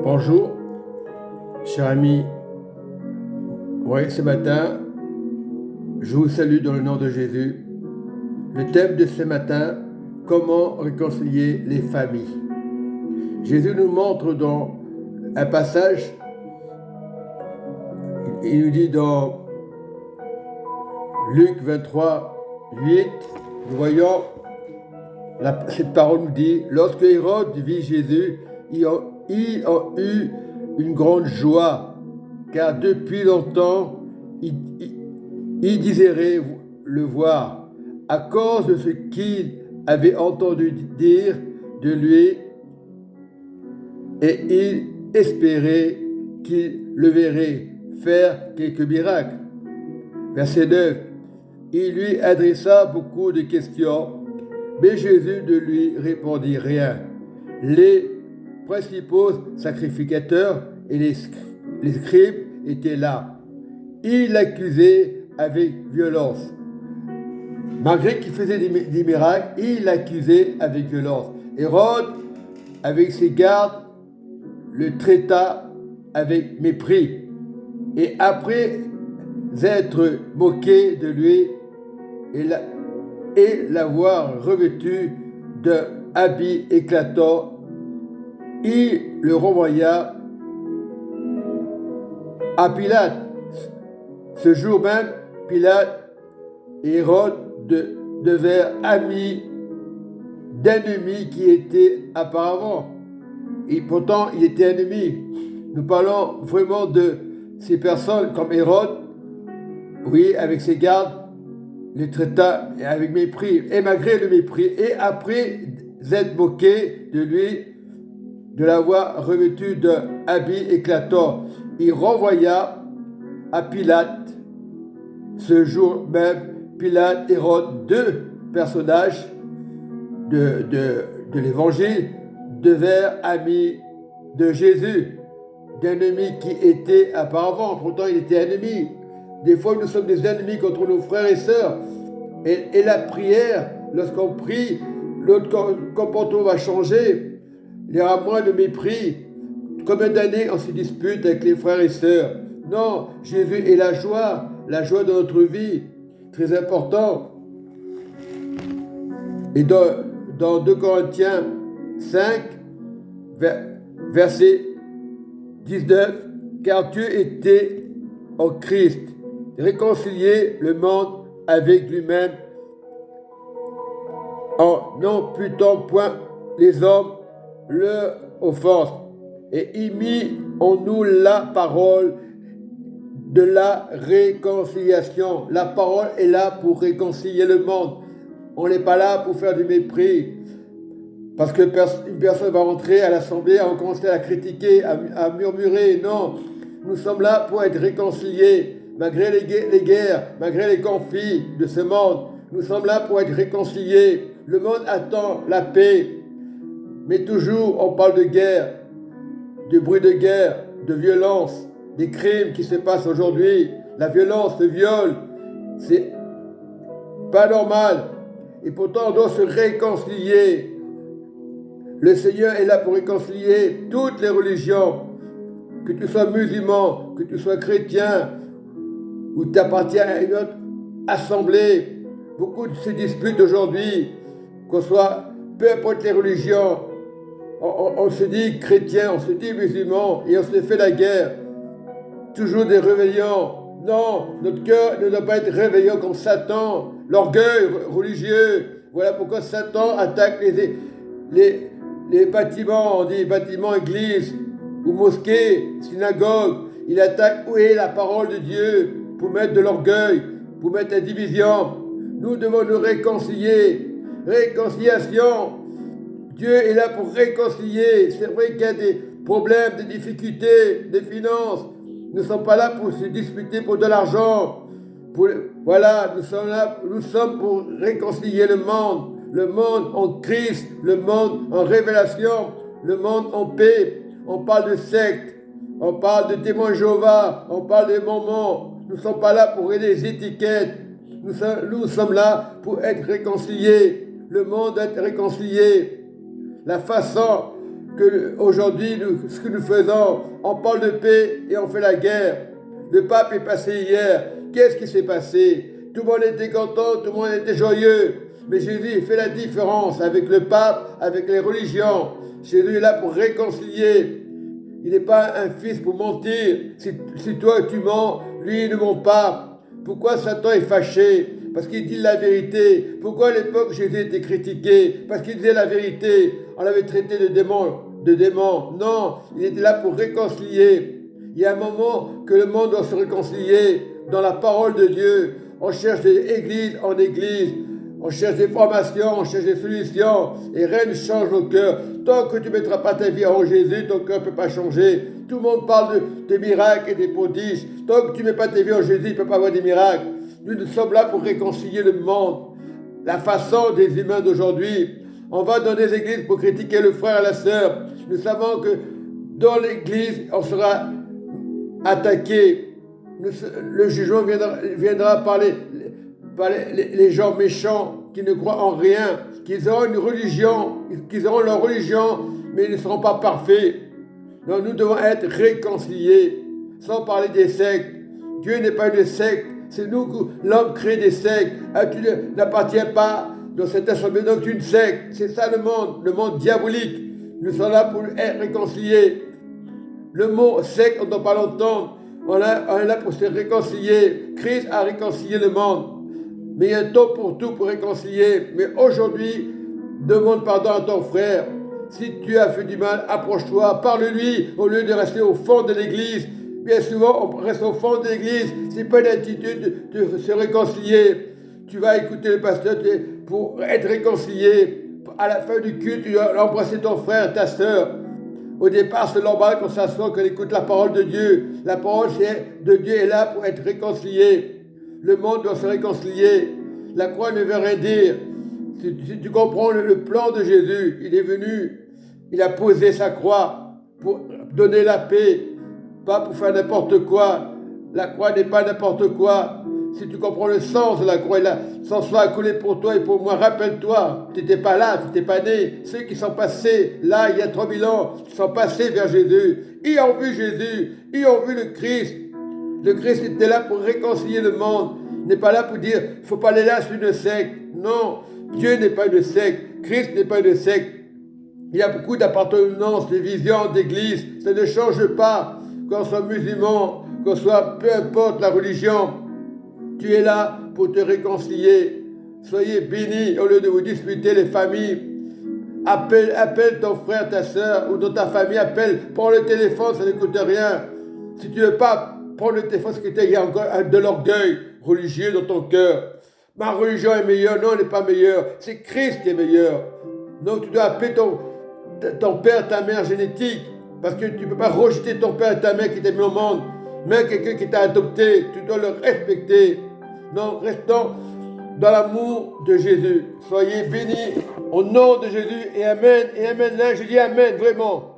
Bonjour, chers amis. Oui, ce matin, je vous salue dans le nom de Jésus. Le thème de ce matin, comment réconcilier les familles. Jésus nous montre dans un passage, il nous dit dans Luc 23, 8, nous voyons, cette parole nous dit, lorsque Hérode vit Jésus, il a eu une grande joie, car depuis longtemps, il désirait le voir, à cause de ce qu'il avait entendu dire de lui, et il espérait qu'il le verrait faire quelques miracles. Verset 9. Il lui adressa beaucoup de questions, mais Jésus ne lui répondit rien. Les principaux sacrificateurs et les scribes étaient là. Il l'accusait avec violence. Malgré qu'il faisait des miracles, il l'accusait avec violence. Hérode, avec ses gardes, le traita avec mépris. Et après être moqué de lui et l'avoir revêtu d'un habit éclatant, il le renvoya à Pilate. Ce jour même, Pilate et Hérode devinrent amis d'ennemis qui étaient auparavant. Et pourtant, il était ennemi. Nous parlons vraiment de ces personnes comme Hérode, oui, avec ses gardes, les traita avec mépris. Et malgré le mépris, et après être moqué de lui, de l'avoir revêtu d'un habit éclatant, il renvoya à Pilate. Ce jour même, Pilate et Hérode, deux personnages de l'Évangile, devinrent amis de Jésus, d'ennemis qui étaient auparavant. Pourtant, il était ennemi. Des fois, nous sommes des ennemis contre nos frères et sœurs. Et la prière, lorsqu'on prie, notre comportement va changer. Il y aura moins de mépris. Combien d'années on se dispute avec les frères et sœurs? Non, Jésus est la joie de notre vie. Très important. Et dans 2 Corinthiens 5, verset 19, car Dieu était en Christ, réconcilier le monde avec lui-même, en n'imputant point les hommes leur offense, et il mit en nous la parole de la réconciliation. La parole est là pour réconcilier le monde. On n'est pas là pour faire du mépris. Parce qu'une personne va rentrer à l'assemblée, on commence à la critiquer, à murmurer. Non, nous sommes là pour être réconciliés. Malgré les guerres, malgré les conflits de ce monde, nous sommes là pour être réconciliés. Le monde attend la paix. Mais toujours, on parle de guerre, de bruit de guerre, de violence, des crimes qui se passent aujourd'hui. La violence, le viol, c'est pas normal. Et pourtant, on doit se réconcilier. Le Seigneur est là pour réconcilier toutes les religions. Que tu sois musulman, que tu sois chrétien, ou tu appartiens à une autre assemblée. Beaucoup se disputent aujourd'hui, qu'on soit, peu importe les religions, on se dit chrétien, on se dit musulman, et on se fait la guerre. Toujours des rébellions. Non, notre cœur ne doit pas être rébellion comme Satan, l'orgueil religieux. Voilà pourquoi Satan attaque les bâtiments, on dit bâtiments, églises, ou mosquées, synagogues. Il attaque où est la parole de Dieu pour mettre de l'orgueil, pour mettre la division. Nous devons nous réconcilier. Réconciliation. Dieu est là pour réconcilier. C'est vrai qu'il y a des problèmes, des difficultés, des finances. Nous ne sommes pas là pour se disputer pour de l'argent. Voilà, nous sommes pour réconcilier le monde en Christ, le monde en révélation, le monde en paix. On parle de secte, on parle de témoins Jéhovah, on parle de Mormons. Nous ne sommes pas là pour aider les étiquettes. Nous sommes là pour être réconciliés. Le monde doit être réconcilié. La façon que aujourd'hui, ce que nous faisons, on parle de paix et on fait la guerre. Le pape est passé hier. Qu'est-ce qui s'est passé? Tout le monde était content, tout le monde était joyeux. Mais Jésus fait la différence avec le pape, avec les religions. Jésus est là pour réconcilier. Il n'est pas un fils pour mentir. Si toi tu mens, lui il ne ment pas. Pourquoi Satan est fâché? Parce qu'il dit la vérité. Pourquoi à l'époque Jésus était critiqué? Parce qu'il disait la vérité. On l'avait traité de démon. Non, il était là pour réconcilier. Il y a un moment que le monde doit se réconcilier dans la parole de Dieu. On cherche d'église en église. On cherche des formations, on cherche des solutions, et rien ne change nos cœurs. Tant que tu ne mettras pas ta vie en Jésus, ton cœur ne peut pas changer. Tout le monde parle des miracles et des prodiges. Tant que tu ne mets pas ta vie en Jésus, il ne peut pas avoir des miracles. Nous sommes là pour réconcilier le monde. La façon des humains d'aujourd'hui. On va dans des églises pour critiquer le frère et la sœur. Nous savons que dans l'église, on sera attaqué. Le jugement viendra par les gens méchants qui ne croient en rien, qu'ils auront une religion, qu'ils auront leur religion, mais ils ne seront pas parfaits. Donc nous devons être réconciliés, sans parler des sectes. Dieu n'est pas une secte, c'est nous que l'homme crée des sectes. Ah, tu n'appartiens pas dans cette assemblée, donc tu es une secte. C'est ça le monde diabolique. Nous sommes là pour être réconciliés. Le mot secte, on ne doit pas l'entendre. On est là pour se réconcilier. Christ a réconcilié le monde. Mais il y a un temps pour tout pour réconcilier. Mais aujourd'hui, demande pardon à ton frère. Si tu as fait du mal, approche-toi, parle-lui au lieu de rester au fond de l'église. Bien souvent, on reste au fond de l'église. Ce n'est pas une attitude de se réconcilier. Tu vas écouter le pasteur pour être réconcilié. À la fin du culte, tu vas embrasser ton frère, ta soeur. Au départ, c'est normal qu'on s'assoit, qu'on écoute la parole de Dieu. La parole de Dieu est là pour être réconcilié. Le monde doit se réconcilier. La croix ne veut rien dire. Si tu comprends le plan de Jésus, il est venu, il a posé sa croix pour donner la paix, pas pour faire n'importe quoi. La croix n'est pas n'importe quoi. Si tu comprends le sens de la croix, son sang a coulé pour toi et pour moi. Rappelle-toi, tu n'étais pas là, tu n'étais pas né. Ceux qui sont passés là, il y a 3000 ans, qui sont passés vers Jésus. Ils ont vu Jésus, ils ont vu le Christ. Le Christ était là pour réconcilier le monde. Il n'est pas là pour dire, il ne faut pas aller là, c'est une secte. Non, Dieu n'est pas une secte. Christ n'est pas une secte. Il y a beaucoup d'appartenances, de visions, d'églises. Ça ne change pas. Qu'on soit musulman, qu'on soit peu importe la religion. Tu es là pour te réconcilier. Soyez bénis au lieu de vous disputer les familles. Appelle ton frère, ta soeur ou dans ta famille, prends le téléphone, ça ne coûte rien. Si tu ne veux pas prendre le téléphone, c'est qu'il y a encore de l'orgueil religieux dans ton cœur. Ma religion est meilleure. Non, elle n'est pas meilleure. C'est Christ qui est meilleur. Donc tu dois appeler ton père, ta mère génétique. Parce que tu ne peux pas rejeter ton père et ta mère qui t'a mis au monde. Même quelqu'un qui t'a adopté, tu dois le respecter. Donc restons dans l'amour de Jésus. Soyez bénis au nom de Jésus et Amen. Et Amen. Là, je dis Amen, vraiment.